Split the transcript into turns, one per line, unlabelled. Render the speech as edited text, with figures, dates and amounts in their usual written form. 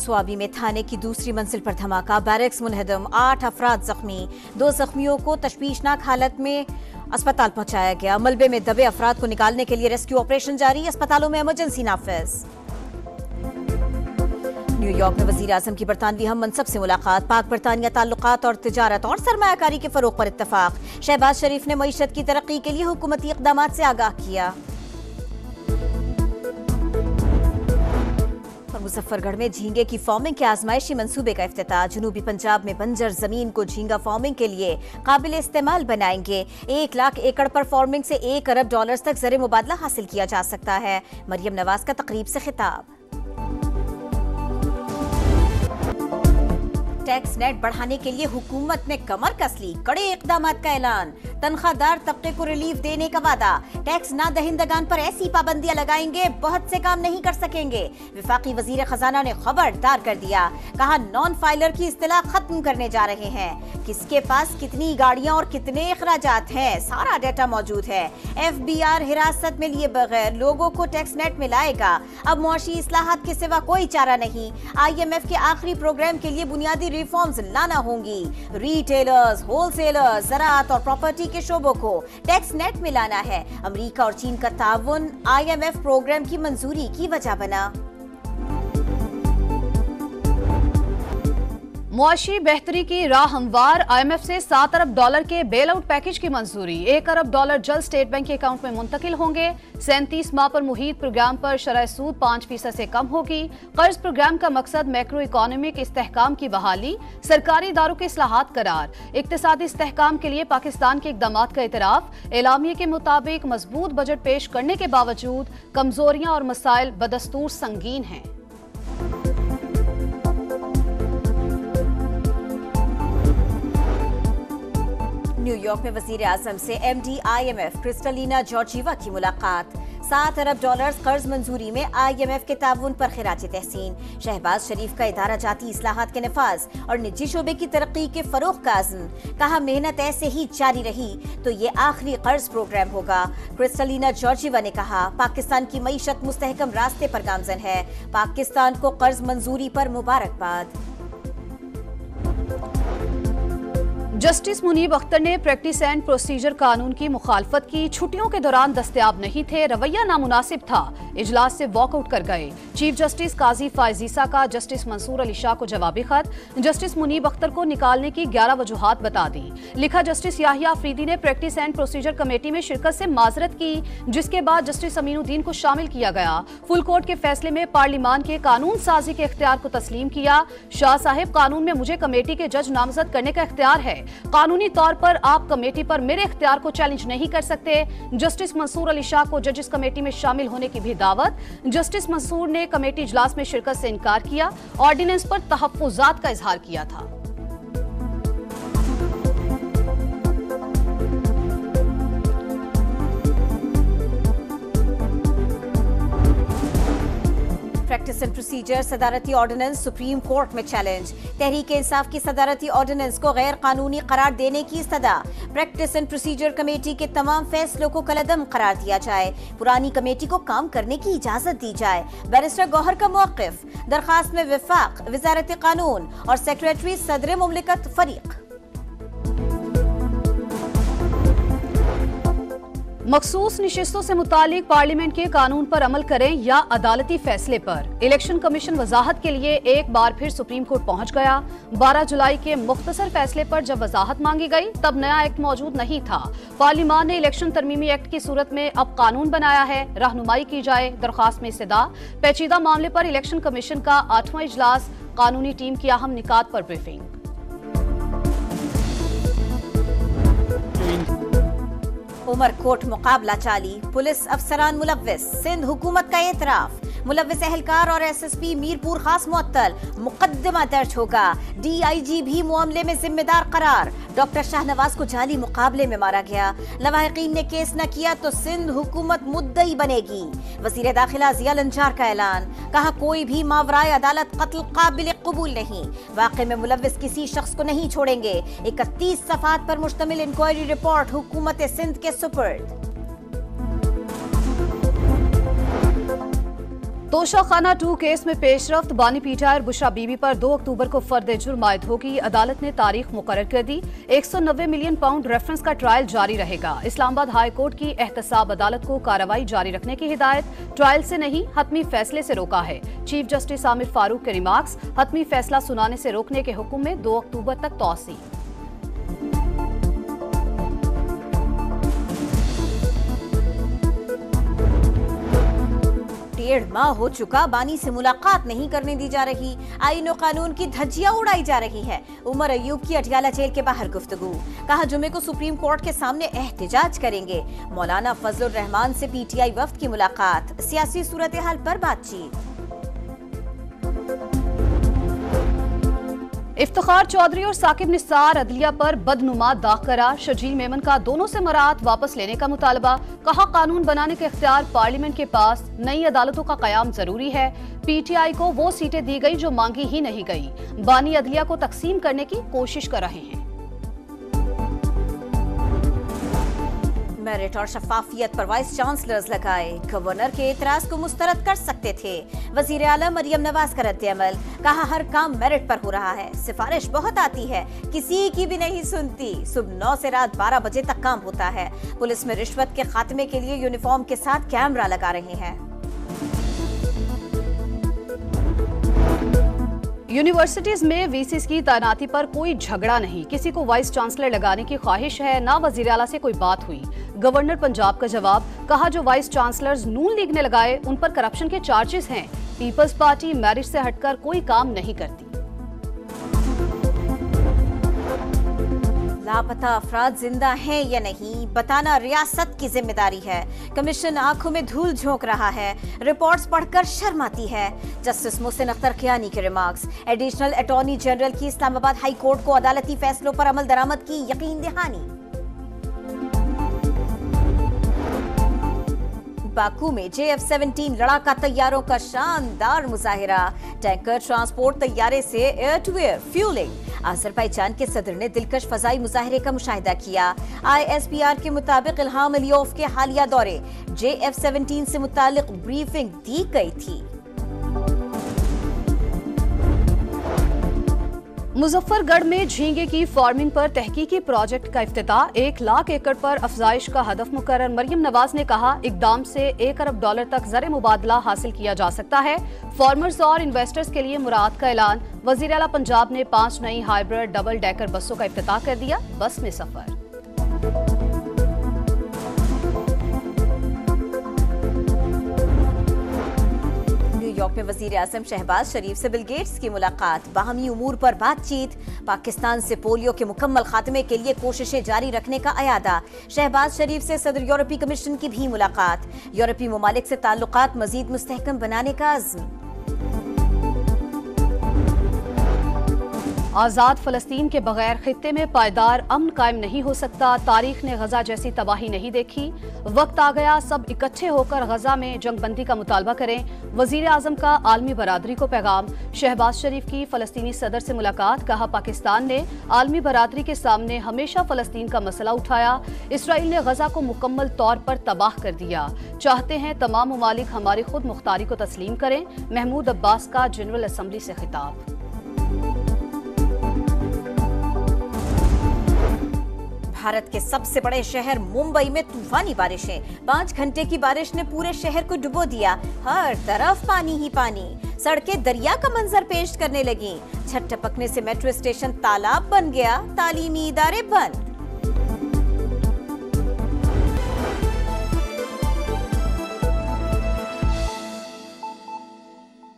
स्वाबी में थाने की दूसरी मंजिल पर धमाका, बैरक्स मुनहदम, 8 अफराद जख्मी। 2 जख्मियों को तशवीशनाक हालत में अस्पताल पहुंचाया गया। मलबे में दबे अफराद को निकालने के लिए रेस्क्यू ऑपरेशन जारी, अस्पतालों में इमरजेंसी नाफिज। न्यूयॉर्क में वजीर आजम की बरतानवी हम मनसब से मुलाकात, पाक बरतानिया ताल्लुकात और तिजारत और सरमायाकारी के फरोग पर इत्तफाक। शहबाज शरीफ ने मईशत की तरक्की के लिए हुकूमती इक़दामात से आगाह किया। मुजफ्फरगढ़ में झींगे की फार्मिंग के आजमाइशी मंसूबे का इफ्तिताह। जनूबी पंजाब में बंजर जमीन को झींगा फार्मिंग के लिए काबिल इस्तेमाल बनाएंगे। 1 लाख एकड़ पर फार्मिंग से $1 अरब तक ज़र मुबादला हासिल किया जा सकता है। मरियम नवाज का तकरीब से खिताब। टैक्स नेट बढ़ाने के लिए हुकूमत ने कमर कस ली, कड़े इक़दामात का ऐलान। तनख्वाहदार तबके को रिलीफ देने का वादा। टैक्स ना दहिंदगान पर ऐसी पाबंदियां लगाएंगे, बहुत से काम नहीं कर सकेंगे। वफाकी वजीर खजाना ने खबरदार कर दिया, कहा नॉन फाइलर की इस्तिलाह खत्म करने जा रहे हैं। किसके पास कितनी गाड़ियां और कितने अखराजात हैं, सारा डेटा मौजूद है। FBR हिरासत में लिए बगैर लोगों को टैक्स नेट में लाएगा। अब मुआशी इस्लाहात के सिवा कोई चारा नहीं। IMF के आखिरी प्रोग्राम के लिए बुनियादी रिफॉर्म्स लाना होंगी। रिटेलर्स, होलसेलर्स, ज़राअत और प्रॉपर्टी के शोबों को टैक्स नेट में लाना है। अमेरिका और चीन का ताउन IMF प्रोग्राम की मंजूरी की वजह बना।
मुआशी बेहतरी की राह हमवार, IMF से $7 अरब के बेल आउट पैकेज की मंजूरी। $1 अरब जल्द स्टेट बैंक के अकाउंट में मुंतकिल होंगे। 37 माह पर मुहित प्रोग्राम पर शरह सूद 5% से कम होगी। कर्ज प्रोग्राम का मकसद मैक्रो इकोनॉमिक इस्तेहकाम की बहाली, सरकारी इदारों के इस्लाहात करार। इक्तिसादी इस्तेहकाम के लिए पाकिस्तान के इक़दामात का इतराफ। एलामिया के मुताबिक मजबूत बजट पेश करने के बावजूद कमजोरियां और मसाइल बदस्तूर संगीन हैं।
न्यूयॉर्क में वजीर आजम से MD IMF क्रिस्टलिना जॉर्जीवा की मुलाकात। $7 अरब कर्ज मंजूरी में IMF के ताउन पर खिराज तहसीन। शहबाज शरीफ का इदारा जाती इस्लाहात के नफाज और निजी शोबे की तरक्की के फरोग का अज़्म। कहा मेहनत ऐसे ही जारी रही तो ये आखिरी कर्ज प्रोग्राम होगा। क्रिस्टलिना जॉर्जीवा ने कहा पाकिस्तान की मईशत मुस्तहकम रास्ते पर गामजन है। पाकिस्तान को कर्ज मंजूरी पर मुबारकबाद।
जस्टिस मुनीब अख्तर ने प्रैक्टिस एंड प्रोसीजर कानून की मुखालफत की। छुट्टियों के दौरान दस्तयाब नहीं थे, रवैया नामुनासिब था, इजलास से वॉकआउट कर गए। चीफ जस्टिस काजी फायजीसा का जस्टिस मंसूर अली शाह को जवाबी खत। जस्टिस मुनीब अख्तर को निकालने की 11 वजूहात बता दी। लिखा जस्टिस याहिया अफरीदी ने प्रैक्टिस एंड प्रोसीजर कमेटी में शिरकत से माजरत की, जिसके बाद जस्टिस अमीनुद्दीन को शामिल किया गया। फुल कोर्ट के फैसले में पार्लिमान के कानून साजी के इख्तियार को तस्लीम किया। शाह साहिब, कानून में मुझे कमेटी के जज नामजद करने का इख्तियार है। कानूनी तौर पर आप कमेटी पर मेरे इख्तियार को चैलेंज नहीं कर सकते। जस्टिस मंसूर अली शाह को जजेस कमेटी में शामिल होने की भी दावत। जस्टिस मंसूर ने कमेटी इजलास में शिरकत से इनकार किया। ऑर्डिनेंस पर तहफ्फुजात का इजहार किया था।
प्रैक्टिस एंड प्रोसीजर सदारती ऑर्डिनेंस सुप्रीम कोर्ट में चैलेंज। तहरीक इंसाफ की सदारती ऑर्डिनेंस को गैर कानूनी करार देने की सदा। प्रैक्टिस एंड प्रोसीजर कमेटी के तमाम फैसलों को कलअदम करार दिया जाए। पुरानी कमेटी को काम करने की इजाजत दी जाए। बैरिस्टर गौहर का मौक़िफ़। दरखास्त में वफाक, वज़ारत कानून और सेक्रेटरी सदर मुमलिकत फरीक।
मखसूस निशिस्तों से मुतालिक पार्लियामेंट के कानून पर अमल करें या अदालती फैसले पर। इलेक्शन कमीशन वजाहत के लिए एक बार फिर सुप्रीम कोर्ट पहुंच गया। 12 जुलाई के मुख्तसर फैसले पर जब वजाहत मांगी गई तब नया एक्ट मौजूद नहीं था। पार्लियामान ने इलेक्शन तरमीमी एक्ट की सूरत में अब कानून बनाया है। रहनुमाई की जाए दरखास्त में इस्तदा। पेचीदा मामले पर इलेक्शन कमीशन का 8वां इजलास। कानूनी टीम की अहम निकात पर ब्रीफिंग।
उमरकोट मुकाबला चाली, पुलिस अफसरान मुलव्विस। सिंध हुकूमत का एतराफ। मुलव्विस एहलकार और SSP मीरपुर खास मुअत्तल। मुकदमा दर्ज होगा। DIG भी मामले में जिम्मेदार करार। डॉक्टर शाहनवाज को जाली मुकाबले में मारा गया। लवाहिकीन ने केस न किया तो सिंध हुकूमत मुद्दई बनेगी। वजीर दाखिला जिया लंजार का ऐलान। कहा कोई भी मावराए अदालत कत्ल काबिल कबूल नहीं। वाक़े में मुलव्विस किसी शख्स को नहीं छोड़ेंगे। 31 सफ़ात पर मुश्तमिल इंक्वायरी रिपोर्ट हुकूमत सिंध के सुपुर्द।
तोशाखाना 2 केस में पेशरफ्त। बानी पीटीआई और बुशरा बीबी पर 2 अक्टूबर को फर्द जुर्म आयद होगी। अदालत ने तारीख मुकर्रर कर दी। 190 मिलियन पाउंड रेफरेंस का ट्रायल जारी रहेगा। इस्लामाबाद हाई कोर्ट की एहतसाब अदालत को कार्रवाई जारी रखने की हिदायत। ट्रायल से नहीं, हतमी फैसले से रोका है। चीफ जस्टिस आमिर फारूक के रिमार्क्स। हतमी फैसला सुनाने से रोकने के हुक्म में 2 अक्टूबर तक तौसी।
1.5 माह हो चुका, बानी से मुलाकात नहीं करने दी जा रही। आईन और कानून की धज्जियां उड़ाई जा रही है। उमर अयूब की अटियाला जेल के बाहर गुफ्तगू। कहा जुमे को सुप्रीम कोर्ट के सामने एहतिजाज करेंगे। मौलाना फजलुर रहमान से पीटीआई वफ्द की मुलाकात। सियासी सूरत हाल पर बातचीत।
इफ्तिखार चौधरी और साकिब निसार अदलिया पर बदनुमा दाग करार। शजील मेमन का दोनों से मरात वापस लेने का मुतालबा। कहा कानून बनाने के इख्तियार पार्लियामेंट के पास। नई अदालतों का कयाम जरूरी है। पीटीआई को वो सीटें दी गई जो मांगी ही नहीं गई। बानी अदलिया को तकसीम करने की कोशिश कर रहे हैं।
मेरिट और शफाफियत पर वाइस चांसलर्स लगाए। गवर्नर के एतराज को मुस्तरद कर सकते थे। वजीर आला मरियम नवाज का रद्द-ए-अमल। कहा हर काम मेरिट पर हो रहा है। सिफारिश बहुत आती है, किसी की भी नहीं सुनती। सुबह 9 से रात 12 बजे तक काम होता है। पुलिस में रिश्वत के खात्मे के लिए यूनिफॉर्म के साथ कैमरा लगा रहे हैं।
यूनिवर्सिटीज में वीसीस की तैनाती पर कोई झगड़ा नहीं। किसी को वाइस चांसलर लगाने की ख्वाहिश है, ना वजीर आला से कोई बात हुई। गवर्नर पंजाब का जवाब। कहा जो वाइस चांसलर्स नून लीग ने लगाए उन पर करप्शन के चार्जेस हैं। पीपल्स पार्टी मेरिट से हटकर कोई काम नहीं करती।
लापता अफराद जिंदा हैं या नहीं बताना रियासत की जिम्मेदारी है। कमीशन आंखों में धूल झोंक रहा है। रिपोर्ट्स पढ़कर शर्म आती है। जस्टिस मोहसिन अख्तर कियानी के रिमार्क्स। एडिशनल अटॉर्नी जनरल की इस्लामाबाद हाई कोर्ट को अदालती फैसलों पर अमल दरामद की यकीन दहानी। बाकू में JF-17 लड़ाका तैयारों का शानदार मुजाहिरा। टैंकर ट्रांसपोर्ट तैयारे से air to air fuelling. Azerbaijan के सदर ने दिलकश फजाई मुजाहिरे का मुशाहिदा किया। ISPR के मुताबिक इल्हाम अलियोफ के हालिया दौरे JF-17 से मुतालिक ब्रीफिंग दी गई थी।
मुजफ्फरगढ़ में झींगे की फार्मिंग पर तहकीकी प्रोजेक्ट का इफ्तिताह। 1 लाख एकड़ पर अफजाइश का हदफ मुकर्रर। मरियम नवाज ने कहा इकदाम से $1 अरब तक ज़र मुबादला हासिल किया जा सकता है। फार्मर्स और इन्वेस्टर्स के लिए मुराद का ऐलान। वजीर आला पंजाब ने 5 नई हाइब्रिड डबल डेकर बसों का इफ्तिताह कर दिया। बस में सफर।
न्यूयॉर्क में वजीर आज़म शहबाज शरीफ से बिल गेट्स की मुलाकात। बाहमी उमूर पर बातचीत। पाकिस्तान से पोलियो के मुकम्मल खात्मे के लिए कोशिशें जारी रखने का अयादा। शहबाज शरीफ से सदर यूरोपीय कमीशन की भी मुलाकात। यूरोपीय ममालिक से ताल्लुकात मजीद मुस्तहकम बनाने का अज़्म।
आजाद फलस्तीन के बगैर खित्ते में पायदार अमन कायम नहीं हो सकता। तारीख ने गजा जैसी तबाही नहीं देखी। वक्त आ गया सब इकट्ठे होकर गजा में जंगबंदी का मुतालबा करें। वजीर आजम का आलमी बरादरी को पैगाम। शहबाज शरीफ की फलस्तीनी सदर से मुलाकात। कहा पाकिस्तान ने आलमी बरादरी के सामने हमेशा फलस्तीन का मसला उठाया। इसराइल ने गजा को मुकम्मल तौर पर तबाह कर दिया। चाहते हैं तमाम ममालिक हमारी खुद मुख्तारी को तस्लीम करें। महमूद अब्बास का जनरल असम्बली से खिताब।
भारत के सबसे बड़े शहर मुंबई में तूफानी बारिशें। 5 घंटे की बारिश ने पूरे शहर को डुबो दिया। हर तरफ पानी ही पानी। सड़कें दरिया का मंजर पेश करने लगी। छत टपकने से मेट्रो स्टेशन तालाब बन गया। तालीमी इदारे बंद।